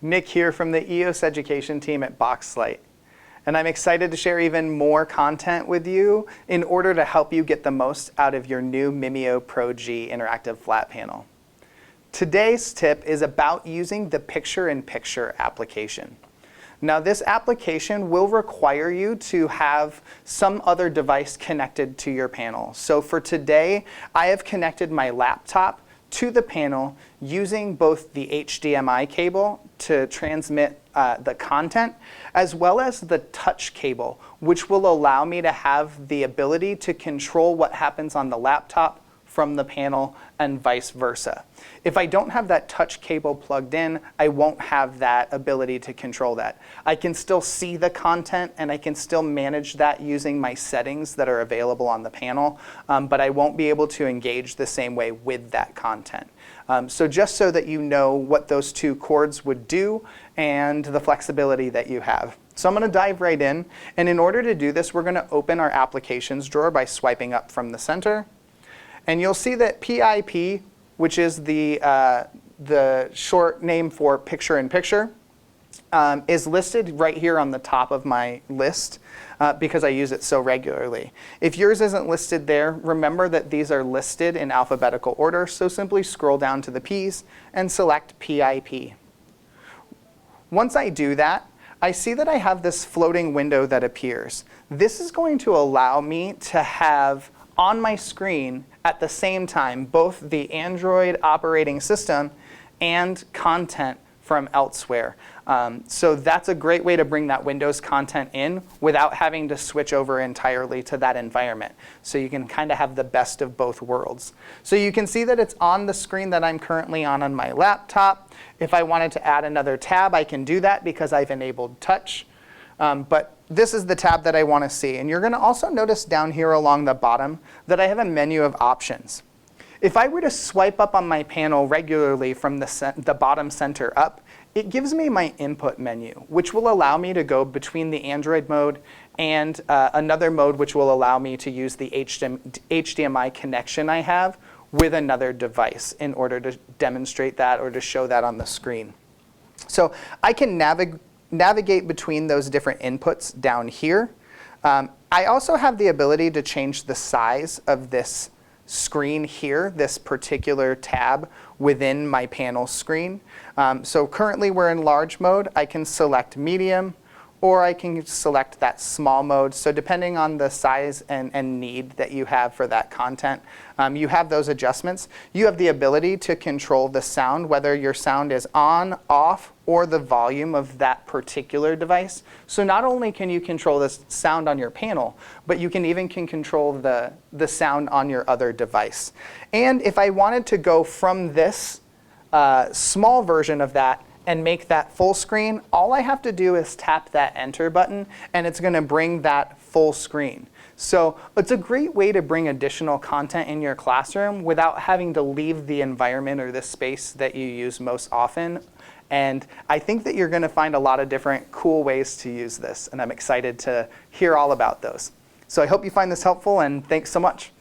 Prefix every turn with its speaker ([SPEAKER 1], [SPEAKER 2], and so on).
[SPEAKER 1] Nick here from the EOS education team at Boxlight. And I'm excited to share even more content with you in order to help you get the most out of your new MimioPro G interactive flat panel. Today's tip is about using the picture-in-picture application. Now this application will require you to have some other device connected to your panel. So for today, I have connected my laptop to the panel using both the HDMI cable to transmit the content, as well as the touch cable, which will allow me to have the ability to control what happens on the laptop from the panel and vice versa. If I don't have that touch cable plugged in, I won't have that ability to control that. I can still see the content and I can still manage that using my settings that are available on the panel, but I won't be able to engage the same way with that content. So just so that you know what those two cords would do and the flexibility that you have. So I'm going to dive right in, and in order to do this, we're going to open our applications drawer by swiping up from the center. And you'll see that PIP, which is the short name for picture-in-picture, is listed right here on the top of my list because I use it so regularly. If yours isn't listed there, remember that these are listed in alphabetical order, so simply scroll down to the P's and select PIP. Once I do that, I see that I have this floating window that appears. This is going to allow me to have on my screen at the same time both the Android operating system and content from elsewhere. So that's a great way to bring that Windows content in without having to switch over entirely to that environment. So you can kind of have the best of both worlds. So you can see that it's on the screen that I'm currently on my laptop. If I wanted to add another tab, I can do that because I've enabled touch. But this is the tab that I want to see. And you're going to also notice down here along the bottom that I have a menu of options. If I were to swipe up on my panel regularly from the bottom center up, it gives me my input menu, which will allow me to go between the Android mode and another mode which will allow me to use the HDMI connection I have with another device in order to demonstrate that or to show that on the screen. So I can navigate between those different inputs down here. I also have the ability to change the size of this screen here, this particular tab within my panel screen. So currently we're in large mode. I can select medium, or I can select that small mode. So depending on the size and need that you have for that content, you have those adjustments. You have the ability to control the sound, whether your sound is on, off, or the volume of that particular device. So not only can you control the sound on your panel, but you can even control the sound on your other device. And if I wanted to go from this small version of that and make that full screen, all I have to do is tap that enter button and it's going to bring that full screen. So it's a great way to bring additional content in your classroom without having to leave the environment or the space that you use most often. And I think that you're going to find a lot of different cool ways to use this, and I'm excited to hear all about those. So I hope you find this helpful, and thanks so much.